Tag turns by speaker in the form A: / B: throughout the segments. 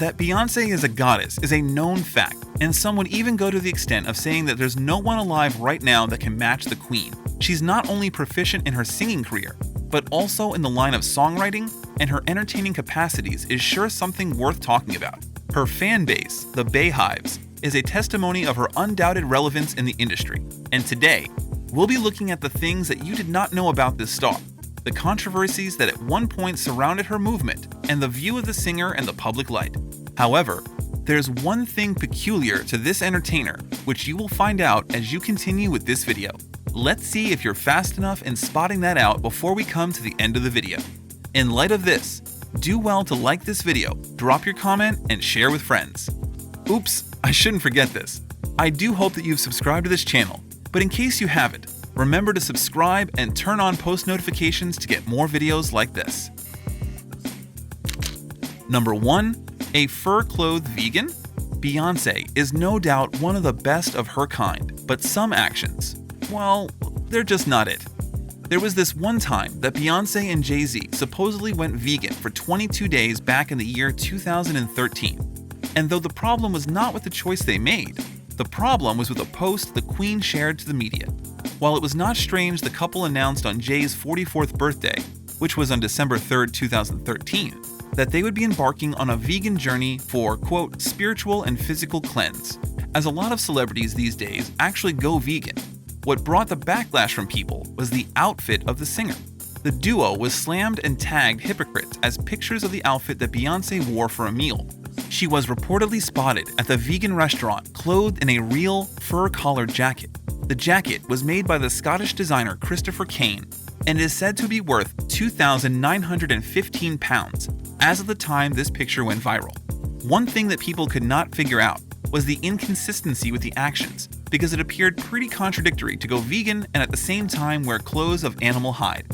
A: That Beyonce is a goddess is a known fact, and some would even go to the extent of saying that there's no one alive right now that can match the queen. She's not only proficient in her singing career, but also in the line of songwriting, and her entertaining capacities is sure something worth talking about. Her fan base, the Beyhives, is a testimony of her undoubted relevance in the industry. And today, we'll be looking at the things that you did not know about this star, the controversies that at one point surrounded her movement, and the view of the singer and the public light. However, there's one thing peculiar to this entertainer, which you will find out as you continue with this video. Let's see if you're fast enough in spotting that out before we come to the end of the video. In light of this, do well to like this video, drop your comment, and share with friends. Oops, I shouldn't forget this. I do hope that you've subscribed to this channel, but in case you haven't, remember to subscribe and turn on post notifications to get more videos like this. Number 1. A fur-clothed vegan? Beyonce is no doubt one of the best of her kind, but some actions, well, they're just not it. There was this one time that Beyonce and Jay-Z supposedly went vegan for 22 days back in the year 2013. And though the problem was not with the choice they made, the problem was with a post the Queen shared to the media. While it was not strange the couple announced on Jay's 44th birthday, which was on December 3, 2013, that they would be embarking on a vegan journey for, quote, spiritual and physical cleanse, as a lot of celebrities these days actually go vegan. What brought the backlash from people was the outfit of the singer. The duo was slammed and tagged hypocrites as pictures of the outfit that Beyonce wore for a meal. She was reportedly spotted at the vegan restaurant clothed in a real fur-collared jacket. The jacket was made by the Scottish designer Christopher Kane and is said to be worth £2,915 as of the time this picture went viral. One thing that people could not figure out was the inconsistency with the actions, because it appeared pretty contradictory to go vegan and at the same time wear clothes of animal hide.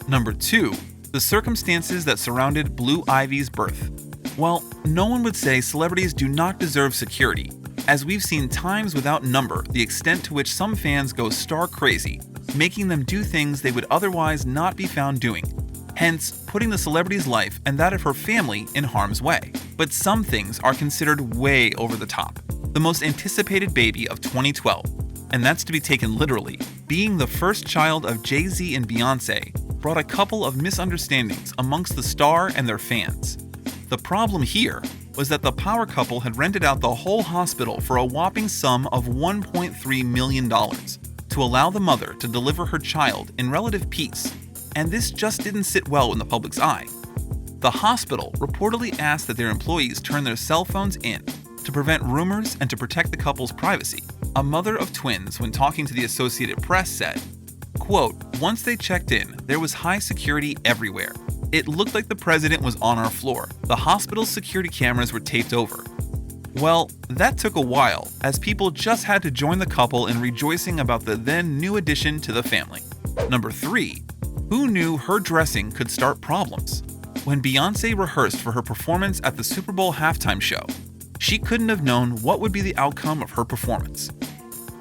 A: Number 2. The circumstances that surrounded Blue Ivy's birth. Well, no one would say celebrities do not deserve security, as we've seen times without number the extent to which some fans go stark crazy, making them do things they would otherwise not be found doing, hence putting the celebrity's life and that of her family in harm's way. But some things are considered way over the top. The most anticipated baby of 2012, and that's to be taken literally, being the first child of Jay-Z and Beyonce, brought a couple of misunderstandings amongst the star and their fans. The problem here was that the power couple had rented out the whole hospital for a whopping sum of $1.3 million to allow the mother to deliver her child in relative peace, and this just didn't sit well in the public's eye. The hospital reportedly asked that their employees turn their cell phones in to prevent rumors and to protect the couple's privacy. A mother of twins, when talking to the Associated Press, said, quote, "Once they checked in, there was high security everywhere. It looked like the president was on our floor. The hospital's security cameras were taped over." Well, that took a while, as people just had to join the couple in rejoicing about the then new addition to the family. Number 3. Who knew her dressing could start problems? When Beyonce rehearsed for her performance at the Super Bowl halftime show, she couldn't have known what would be the outcome of her performance.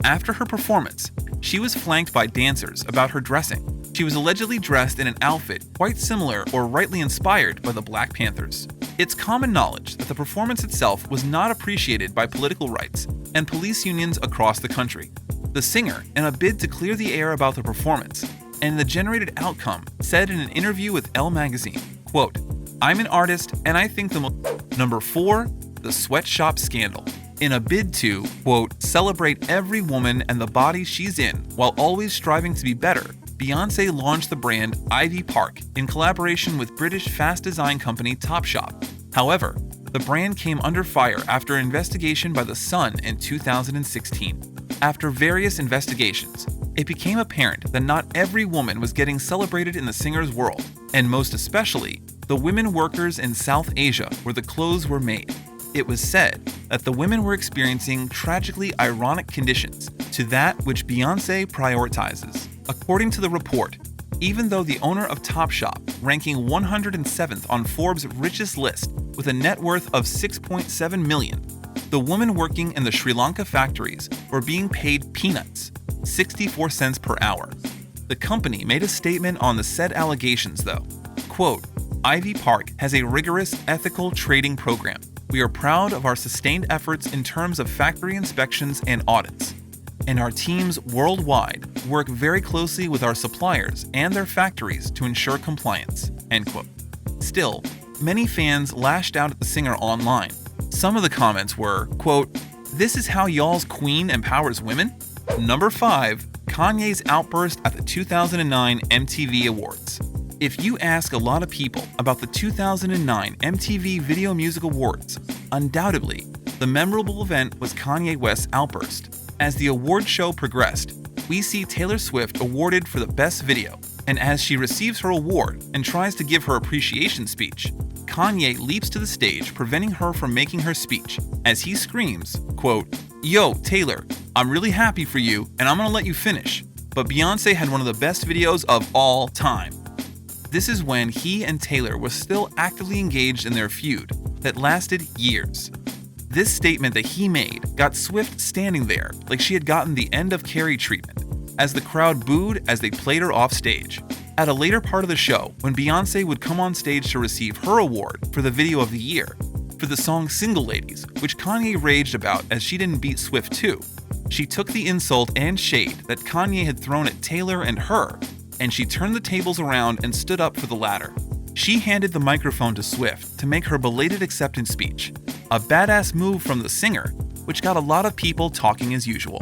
A: After her performance, she was flanked by dancers about her dressing. She was allegedly dressed in an outfit quite similar or rightly inspired by the Black Panthers. It's common knowledge that the performance itself was not appreciated by political rights and police unions across the country. The singer, in a bid to clear the air about the performance and the generated outcome, said in an interview with Elle magazine, quote, "I'm an artist and I think the Number 4. The sweatshop scandal. In a bid to, quote, celebrate every woman and the body she's in while always striving to be better, Beyonce launched the brand Ivy Park in collaboration with British fast design company Topshop. However, the brand came under fire after an investigation by The Sun in 2016. After various investigations, it became apparent that not every woman was getting celebrated in the singer's world, and most especially, the women workers in South Asia where the clothes were made. It was said that the women were experiencing tragically ironic conditions to that which Beyonce prioritizes. According to the report, even though the owner of Topshop, ranking 107th on Forbes' richest list with a net worth of $6.7 million, the women working in the Sri Lanka factories were being paid peanuts, 64 cents per hour. The company made a statement on the said allegations though. Quote, Ivy Park has a rigorous ethical trading program. We are proud of our sustained efforts in terms of factory inspections and audits. And our teams worldwide work very closely with our suppliers and their factories to ensure compliance." End quote. Still, many fans lashed out at the singer online. Some of the comments were, quote, "This is how y'all's queen empowers women?" Number 5. Kanye's outburst at the 2009 MTV Awards. If you ask a lot of people about the 2009 MTV Video Music Awards, undoubtedly, the memorable event was Kanye West's outburst. As the award show progressed, we see Taylor Swift awarded for the best video, and as she receives her award and tries to give her appreciation speech, Kanye leaps to the stage, preventing her from making her speech, as he screams, quote, "Yo, Taylor, I'm really happy for you, and I'm gonna let you finish, but Beyonce had one of the best videos of all time." This is when he and Taylor were still actively engaged in their feud that lasted years. This statement that he made got Swift standing there like she had gotten the end of Carrie treatment, as the crowd booed as they played her off stage. At a later part of the show, when Beyonce would come on stage to receive her award for the video of the year, for the song Single Ladies, which Kanye raged about as she didn't beat Swift too, she took the insult and shade that Kanye had thrown at Taylor and her, and she turned the tables around and stood up for the latter. She handed the microphone to Swift to make her belated acceptance speech, a badass move from the singer, which got a lot of people talking as usual.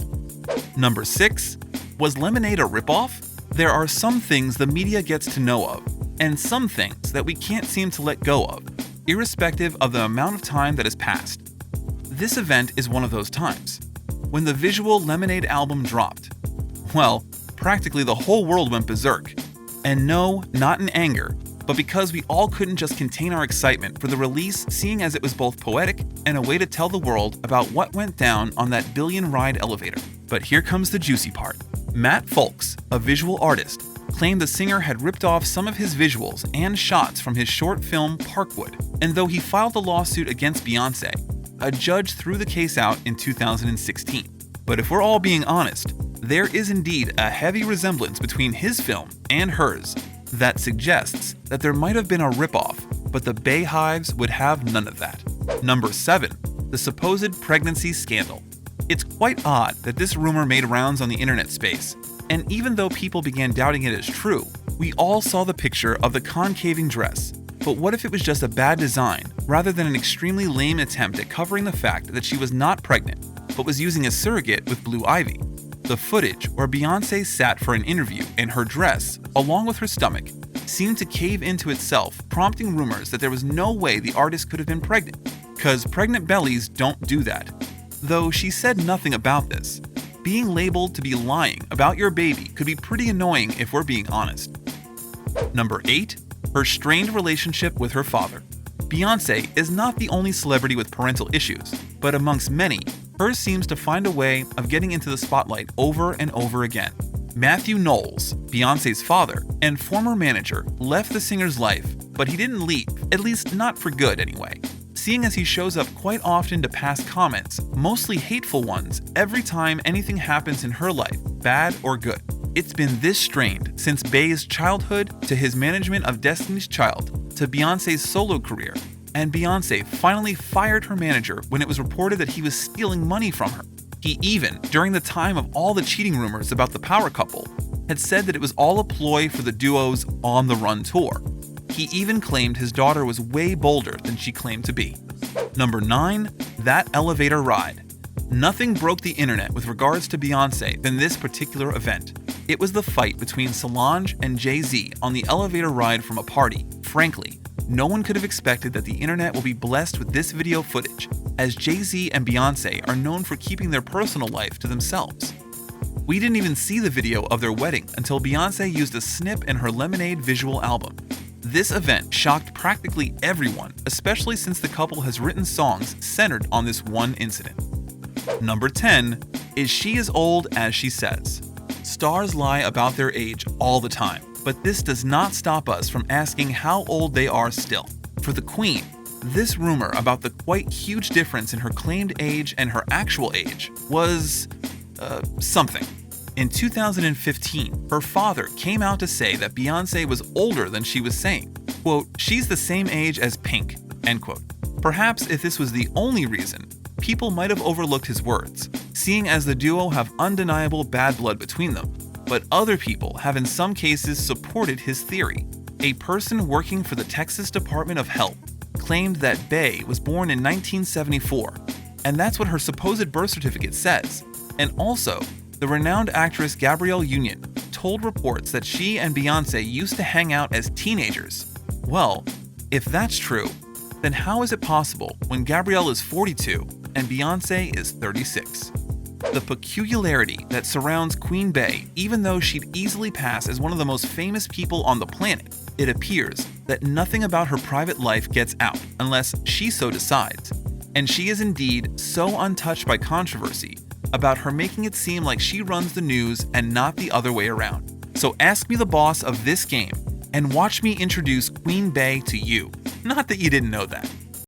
A: Number 6. Was Lemonade a ripoff? There are some things the media gets to know of, and some things that we can't seem to let go of, irrespective of the amount of time that has passed. This event is one of those times. When the visual Lemonade album dropped, well, practically the whole world went berserk. And no, not in anger, but because we all couldn't just contain our excitement for the release, seeing as it was both poetic and a way to tell the world about what went down on that billion-ride elevator. But here comes the juicy part. Matt Folks, a visual artist, claimed the singer had ripped off some of his visuals and shots from his short film Parkwood, and though he filed a lawsuit against Beyonce, a judge threw the case out in 2016. But if we're all being honest, there is indeed a heavy resemblance between his film and hers that suggests that there might have been a ripoff, but the Beyhives would have none of that. Number 7. The supposed pregnancy scandal. It's quite odd that this rumor made rounds on the internet space, and even though people began doubting it as true, we all saw the picture of the concaving dress. But what if it was just a bad design, rather than an extremely lame attempt at covering the fact that she was not pregnant, but was using a surrogate with Blue Ivy? The footage where Beyonce sat for an interview and her dress, along with her stomach, seemed to cave into itself, prompting rumors that there was no way the artist could have been pregnant, because pregnant bellies don't do that. Though she said nothing about this, being labeled to be lying about your baby could be pretty annoying if we're being honest. Number 8. Her strained relationship with her father. Beyonce is not the only celebrity with parental issues, but amongst many, hers seems to find a way of getting into the spotlight over and over again. Matthew Knowles, Beyonce's father and former manager, left the singer's life, but he didn't leave, at least not for good anyway, seeing as he shows up quite often to pass comments, mostly hateful ones, every time anything happens in her life, bad or good. It's been this strained since Bey's childhood to his management of Destiny's Child to Beyonce's solo career, and Beyonce finally fired her manager when it was reported that he was stealing money from her. He even, during the time of all the cheating rumors about the power couple, had said that it was all a ploy for the duo's On the Run tour. He even claimed his daughter was way bolder than she claimed to be. Number 9. That elevator ride. Nothing broke the internet with regards to Beyonce than this particular event. It was the fight between Solange and Jay-Z on the elevator ride from a party. Frankly, no one could have expected that the internet will be blessed with this video footage, as Jay-Z and Beyonce are known for keeping their personal life to themselves. We didn't even see the video of their wedding until Beyonce used a snip in her Lemonade visual album. This event shocked practically everyone, especially since the couple has written songs centered on this one incident. Number 10. Is she as old as she says? Stars lie about their age all the time, but this does not stop us from asking how old they are still. For the Queen, this rumor about the quite huge difference in her claimed age and her actual age was something. In 2015, her father came out to say that Beyonce was older than she was saying. quote, "She's the same age as Pink," end quote. Perhaps if this was the only reason, people might have overlooked his words, seeing as the duo have undeniable bad blood between them. But other people have in some cases supported his theory. A person working for the Texas Department of Health claimed that Bey was born in 1974, and that's what her supposed birth certificate says. And also, the renowned actress Gabrielle Union told reports that she and Beyonce used to hang out as teenagers. Well, if that's true, then how is it possible when Gabrielle is 42 and Beyonce is 36? The peculiarity that surrounds Queen Bey, even though she'd easily pass as one of the most famous people on the planet, it appears that nothing about her private life gets out unless she so decides. And she is indeed so untouched by controversy about her making it seem like she runs the news and not the other way around. So ask me the boss of this game and watch me introduce Queen Bey to you. Not that you didn't know that.